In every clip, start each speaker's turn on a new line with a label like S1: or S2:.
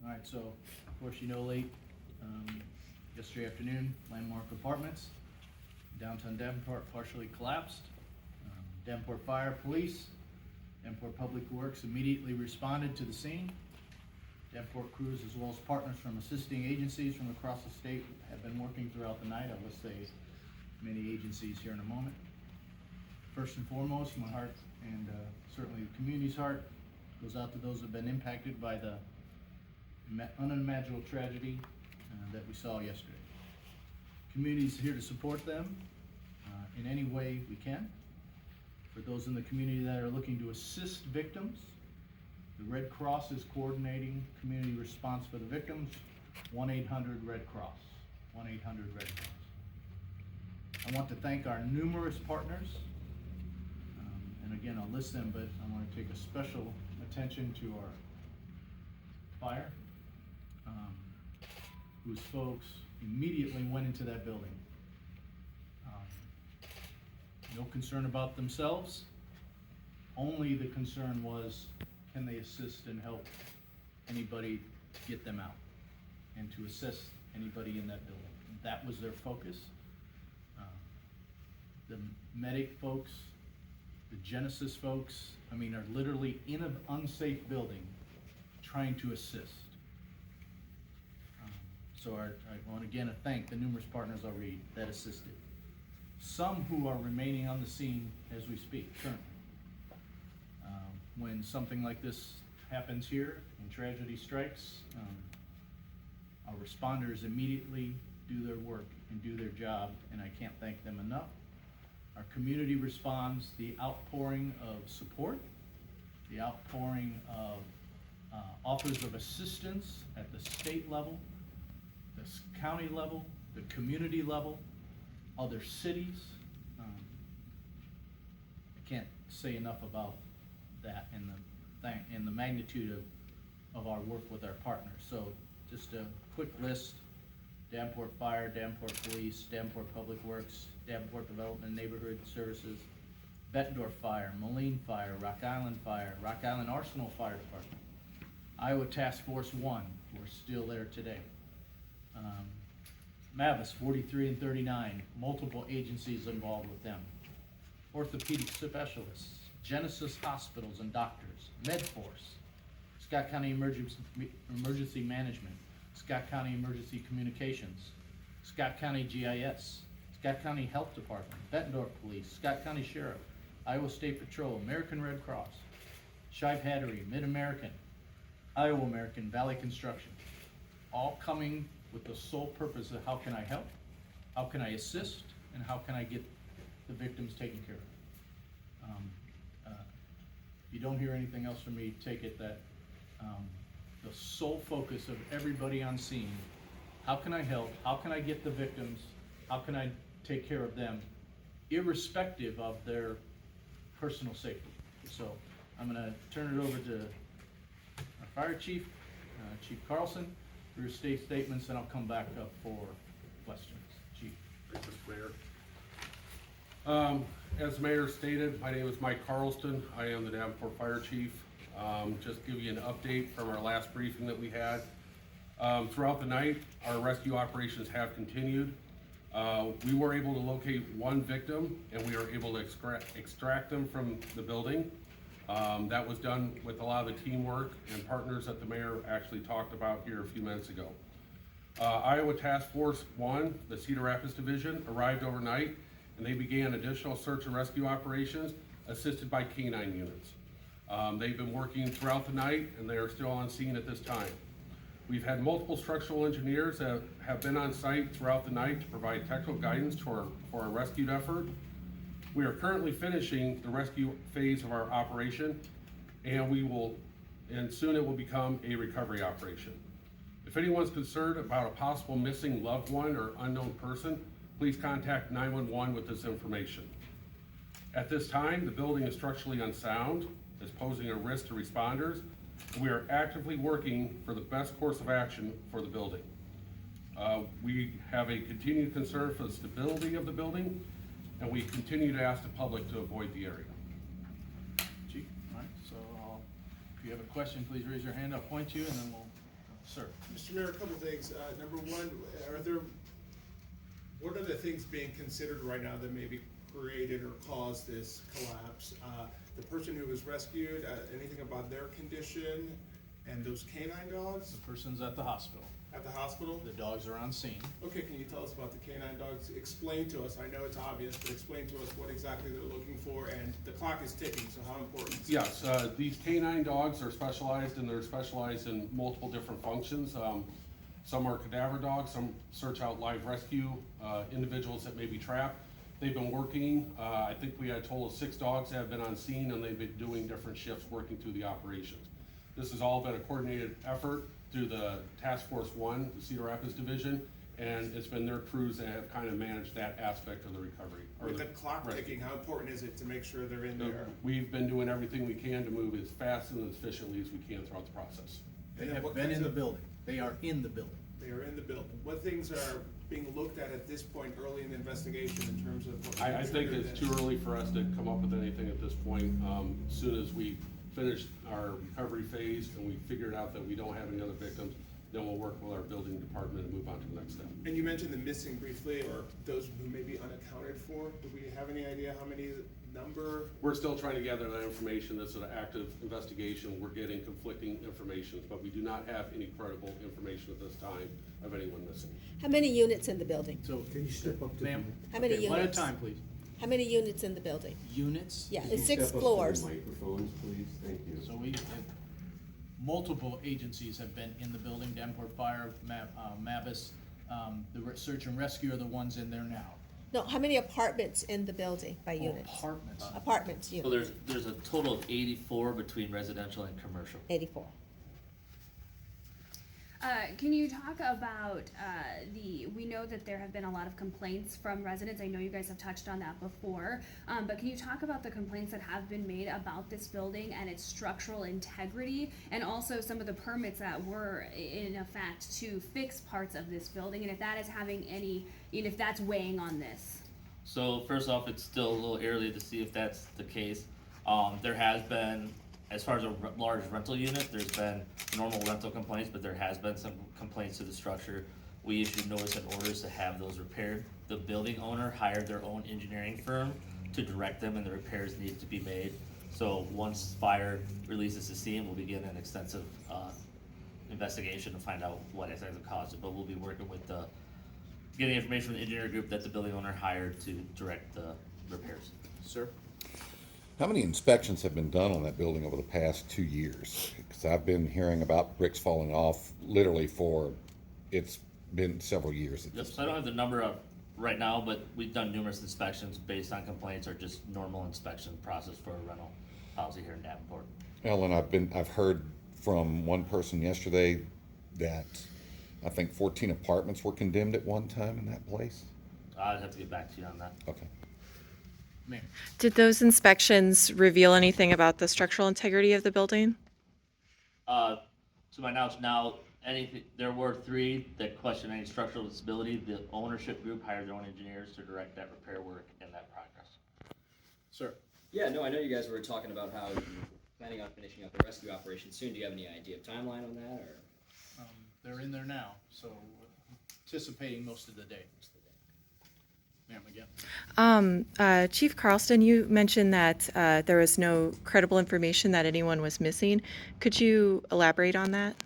S1: All right, so, of course, you know, late, yesterday afternoon, Landmark Apartments, downtown Davenport partially collapsed. Davenport Fire, Police, Davenport Public Works immediately responded to the scene. Davenport crews, as well as partners from assisting agencies from across the state, have been working throughout the night. I will say many agencies here in a moment. First and foremost, my heart and certainly the community's heart goes out to those who have been impacted by the unimaginable tragedy that we saw yesterday. Community's here to support them in any way we can. For those in the community that are looking to assist victims, the Red Cross is coordinating community response for the victims. 1-800-RED Cross. 1-800-RED Cross. I want to thank our numerous partners. And again, I'll list them, but I want to take a special attention to our fire, whose folks immediately went into that building. No concern about themselves, only the concern was, can they assist and help anybody to get them out and to assist anybody in that building. That was their focus. The medic folks, the Genesis folks, are literally in an unsafe building trying to assist. So I want again to thank the numerous partners I'll read that assisted. Some who are remaining on the scene as we speak currently. When something like this happens here and tragedy strikes, our responders immediately do their work and do their job, and I can't thank them enough. Our community responds, the outpouring of support, the outpouring of offers of assistance at the state level, the county level, the community level, other cities. I can't say enough about that and the magnitude of our work with our partners. So just a quick list: Davenport Fire, Davenport Police, Davenport Public Works, Davenport Development and Neighborhood Services, Bettendorf Fire, Moline Fire, Rock Island Fire, Rock Island Arsenal Fire Department, Iowa Task Force 1, who are still there today. Mavis 43 and 39, multiple agencies involved with them. Orthopedic specialists, Genesis hospitals and doctors, MedForce, Scott County Emergency Management, Scott County Emergency Communications, Scott County GIS, Scott County Health Department, Bettendorf Police, Scott County Sheriff, Iowa State Patrol, American Red Cross, Shive Hattery, Mid-American, Iowa American, Valley Construction, all coming with the sole purpose of how can I help, how can I assist, and how can I get the victims taken care of. If you don't hear anything else from me, take it that the sole focus of everybody on scene, how can I help, how can I get the victims, how can I take care of them, irrespective of their personal safety. So I'm going to turn it over to our fire chief, Chief Carlson, for your state statements, and I'll come back up for questions. Chief.
S2: Thanks, Mr. Mayor. As the Mayor stated, my name is Mike Carlston. I am the Davenport Fire Chief. Just give you an update from our last briefing that we had. Throughout the night, our rescue operations have continued. We were able to locate one victim, and we were able to extract them from the building. That was done with a lot of the teamwork and partners that the Mayor actually talked about here a few minutes ago. Iowa Task Force 1, the Cedar Rapids Division, arrived overnight, and they began additional search and rescue operations assisted by K-9 units. They've been working throughout the night, and they are still on scene at this time. We've had multiple structural engineers that have been on site throughout the night to provide technical guidance for our rescue effort. We are currently finishing the rescue phase of our operation, and soon it will become a recovery operation. If anyone's concerned about a possible missing loved one or unknown person, please contact 911 with this information. At this time, the building is structurally unsound, is posing a risk to responders, and we are actively working for the best course of action for the building. We have a continued concern for the stability of the building, and we continue to ask the public to avoid the area.
S1: Chief, all right, so if you have a question, please raise your hand. I'll point you, and then we'll Sir.
S3: Mr. Mayor, a couple things. Number one, what are the things being considered right now that maybe created or caused this collapse? The person who was rescued, anything about their condition, and those canine dogs
S1: The person's at the hospital.
S3: at the hospital?
S1: The dogs are on scene.
S3: Okay, can you tell us about the canine dogs? Explain to us, I know it's obvious, but explain to us what exactly they're looking for, and the clock is ticking, so how important is it?
S2: Yes, these canine dogs are specialized, and they're specialized in multiple different functions. Some are cadaver dogs, some search out live rescue, individuals that may be trapped. They've been working, I think we had a total of 6 dogs that have been on scene, and they've been doing different shifts working through the operations. This has all been a coordinated effort through the Task Force 1, the Cedar Rapids Division, and it's been their crews that have kind of managed that aspect of the recovery.
S3: With the clock ticking, how important is it to make sure they're in there?
S2: We've been doing everything we can to move as fast and as efficiently as we can throughout the process.
S1: They
S3: And then
S1: have
S3: what
S1: been
S3: kinds
S1: in the
S3: of-
S1: building. They are in the building.
S3: They are in the building. What things are being looked at this point early in the investigation in terms of what?
S2: I think
S3: triggered
S2: it's
S3: this?
S2: too early for us to come up with anything at this point. As soon as we finish our recovery phase and we figured out that we don't have any other victims, then we'll work with our building department and move on to the next step.
S3: And you mentioned the missing briefly, or those who may be unaccounted for. Do we have any idea how many number?
S2: We're still trying to gather that information. This is an active investigation. We're getting conflicting information, but we do not have any credible information at this time of anyone missing.
S4: How many units in the building?
S1: So,
S5: Can you step up to
S1: ma'am?
S4: How many
S1: Okay, one at a
S4: units?
S1: time, please.
S4: How many units in the building?
S1: Units?
S4: Yeah,
S5: Could you
S4: it's 6
S5: step up to the
S4: floors.
S5: Microphones, please, thank you.
S1: So multiple agencies have been in the building, Davenport Fire, Mabus, the search and rescue are the ones in there now.
S4: No, how many apartments in the building by
S1: Oh,
S4: units?
S1: Apartments.
S4: Apartments,
S6: So
S4: units,
S6: there's a total of 84 between residential and commercial.
S4: 84.
S7: Can you talk about we know that there have been a lot of complaints from residents. I know you guys have touched on that before, but can you talk about the complaints that have been made about this building and its structural integrity, and also some of the permits that were in effect to fix parts of this building, and if that is having any, if that's weighing on this?
S6: So first off, it's still a little early to see if that's the case. There has been, as far as a large rental unit, there's been normal rental complaints, but there has been some complaints to the structure. We issued notice and orders to have those repaired. The building owner hired their own engineering firm to direct them, and the repairs needed to be made. So once fire releases the steam, we'll begin an extensive investigation to find out what exactly caused it. But we'll be working with getting information from the engineer group that the building owner hired to direct the repairs.
S1: Sir?
S8: How many inspections have been done on that building over the past 2 years? Because I've been hearing about bricks falling off literally it's been several years at
S6: Yep,
S8: this
S6: so I don't
S8: point.
S6: have the number up right now, but we've done numerous inspections based on complaints or just normal inspection process for a rental policy here in Davenport.
S8: Ellen, I've heard from one person yesterday that I think 14 apartments were condemned at one time in that place.
S6: I'd have to get back to you on that.
S8: Okay.
S1: Ma'am?
S9: Did those inspections reveal anything about the structural integrity of the building?
S6: To my knowledge now, there were 3 that questioned any structural disability. The ownership group hired their own engineers to direct that repair work and that progress.
S1: Sir?
S10: Yeah, no, I know you guys were talking about how you're planning on finishing up the rescue operation soon. Do you have any idea of timeline on that, or?
S1: They're in there now, so anticipating most of the day. Ma'am, again.
S9: Chief Carlston, you mentioned that there was no credible information that anyone was missing. Could you elaborate on that?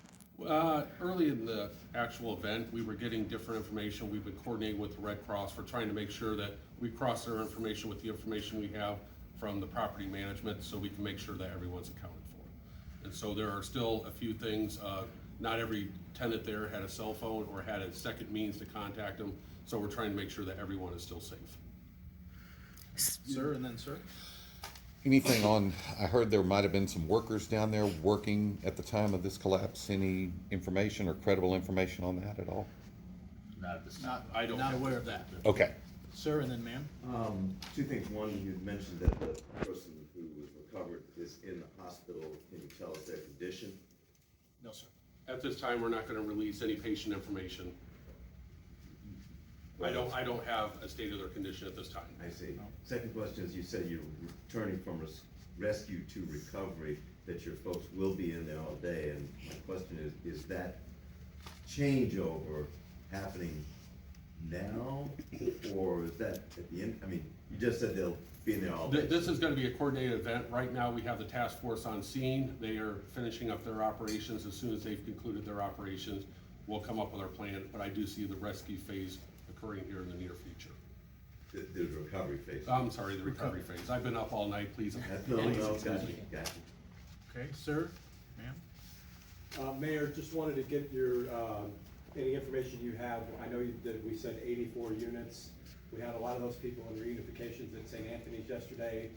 S2: Early in the actual event, we were getting different information. We've been coordinating with the Red Cross. We're trying to make sure that we cross their information with the information we have from the property management so we can make sure that everyone's accounted for. And so there are still a few things. Not every tenant there had a cell phone or had a second means to contact them. So we're trying to make sure that everyone is still safe.
S1: Sir, and then sir?
S8: Anything on, I heard there might have been some workers down there working at the time of this collapse. Any information or credible information on that at all?
S6: Not at this time.
S1: Not,
S2: I don't
S1: not
S2: have
S1: aware of that.
S8: Okay.
S1: Sir, and then ma'am?
S5: 2 things. One, you mentioned that the person who was recovered is in the hospital. Can you tell us their condition?
S1: No, sir.
S2: At this time, we're not going to release any patient information. I don't have a state of their condition at this time.
S5: I see. Second question is, you said you're returning from rescue to recovery, that your folks will be in there all day, and my question is that changeover happening now, or is that at the end? I mean, you just said they'll be in there all day.
S2: This is gonna be a coordinated event. Right now, we have the task force on scene. They are finishing up their operations. As soon as they've concluded their operations, we'll come up with our plan, but I do see the rescue phase occurring here in the near future.
S5: The recovery phase.
S2: I'm sorry, the recovery phase. I've been up all night, please.
S5: No,
S2: please
S5: no,
S2: excuse
S5: got
S2: me.
S5: you.
S1: Okay, sir, ma'am?
S11: Mayor, just wanted to get your, any information you have. I know that we said 84 units. We had a lot of those people in reunifications at St. Anthony's yesterday.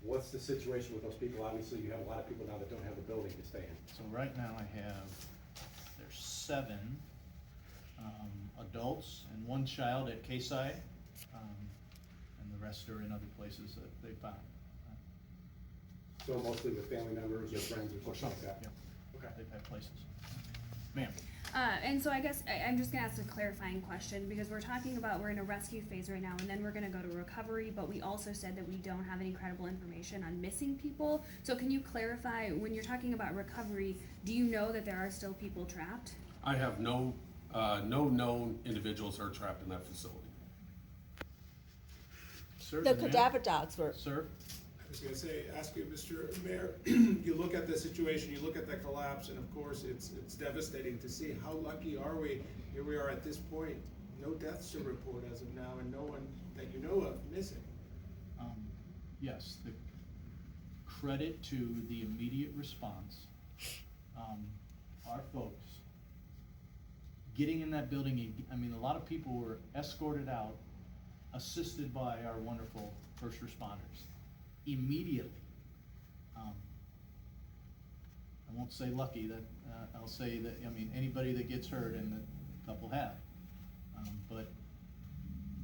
S11: What's the situation with those people? Obviously, you have a lot of people now that don't have a building to stay in.
S1: So right now I have, there's 7 adults and 1 child at K-Side, and the rest are in other places that they found.
S11: So mostly with family members or friends or something like that?
S1: Yeah, okay, they've had places. Ma'am?
S7: And so I guess I'm just gonna ask a clarifying question, because we're talking about, we're in a rescue phase right now, and then we're gonna go to recovery, but we also said that we don't have any credible information on missing people. So can you clarify, when you're talking about recovery, do you know that there are still people trapped?
S2: I have no known individuals that are trapped in that facility.
S1: Sir?
S4: The
S1: ma'am?
S4: cadaver dogs were,
S1: Sir?
S3: I was gonna say, ask you, Mr. Mayor, you look at the situation, you look at the collapse, and of course, it's devastating to see. How lucky are we? Here we are at this point, no deaths to report as of now, and no one that you know of missing.
S1: Yes, the credit to the immediate response, our folks getting in that building. I mean, a lot of people were escorted out, assisted by our wonderful first responders immediately. I won't say lucky, that I'll say that, I mean, anybody that gets hurt, and the couple have, but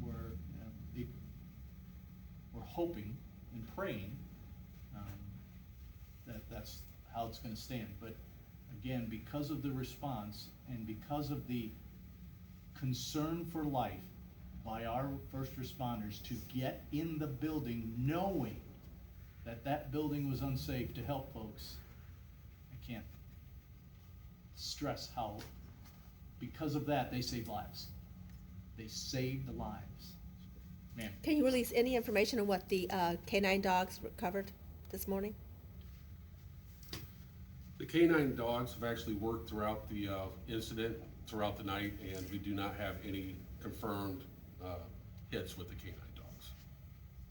S1: we're hoping and praying that that's how it's gonna stand. But again, because of the response and because of the concern for life by our first responders to get in the building knowing that that building was unsafe to help folks, I can't stress how, because of that, they saved lives. They saved lives. Ma'am?
S4: can you release any information on what the canine dogs recovered this morning?
S2: The canine dogs have actually worked throughout the incident, throughout the night, and we do not have any confirmed hits with the canine dogs.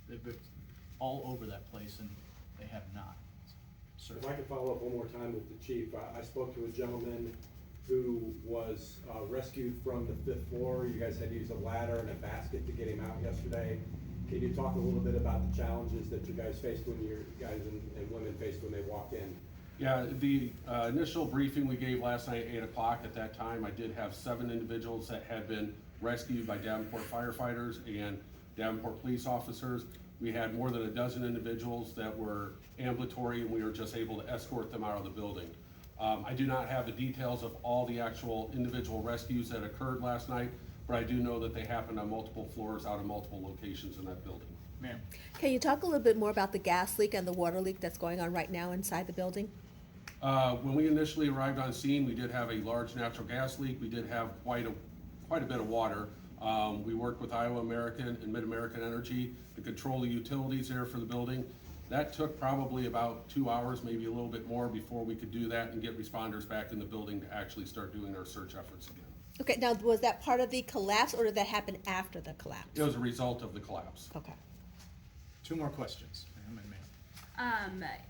S1: They've been all over that place, and they have not. Sir?
S11: If I could follow up one more time with the chief, I spoke to a gentleman who was rescued from the 5th floor. You guys had to use a ladder and a basket to get him out yesterday. Can you talk a little bit about the challenges that you guys faced when you guys and women faced when they walked in?
S2: Yeah, the initial briefing we gave last night at 8 o'clock, at that time, I did have 7 individuals that had been rescued by Davenport firefighters and Davenport police officers. We had more than a dozen individuals that were ambulatory, and we were just able to escort them out of the building. I do not have the details of all the actual individual rescues that occurred last night, but I do know that they happened on multiple floors out of multiple locations in that building.
S1: Ma'am?
S4: Can you talk a little bit more about the gas leak and the water leak that's going on right now inside the building?
S2: When we initially arrived on scene, we did have a large natural gas leak. We did have quite a bit of water. We worked with Iowa American and Mid-American Energy to control the utilities there for the building. That took probably about 2 hours, maybe a little bit more, before we could do that and get responders back in the building to actually start doing our search efforts again.
S4: Okay, now, was that part of the collapse, or did that happen after the collapse?
S2: It was a result of the collapse.
S4: Okay.
S1: 2 more questions, ma'am and ma'am.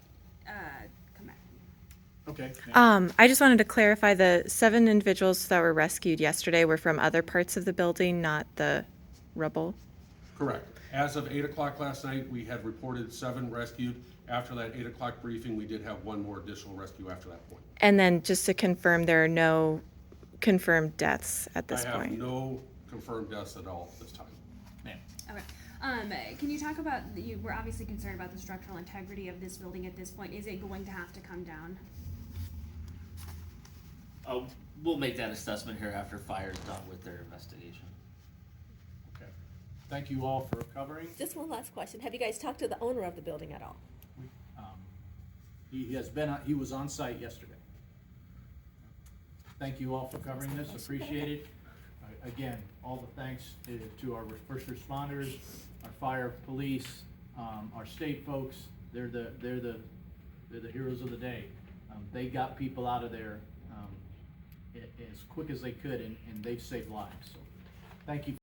S7: Come back.
S1: Okay. ma'am.
S9: I just wanted to clarify, the 7 individuals that were rescued yesterday were from other parts of the building, not the rubble?
S2: Correct. As of 8 o'clock last night, we had reported 7 rescued. After that 8 o'clock briefing, we did have 1 more additional rescue after that point.
S9: And then just to confirm, there are no confirmed deaths at this
S2: I have
S9: point?
S2: no confirmed deaths at all at this time.
S1: Ma'am?
S7: Okay. Can you talk about, we're obviously concerned about the structural integrity of this building at this point. Is it going to have to come down?
S6: We'll make that assessment here after fire's done with their investigation.
S1: Okay. Thank you all for covering.
S4: Just one last question. Have you guys talked to the owner of the building at all?
S1: He has been, he was on site yesterday. thank you all for covering this, appreciate it. Again, all the thanks to our first responders, our fire, police, our state folks. They're the heroes of the day. They got people out of there as quick as they could, and they've saved lives. So, thank you.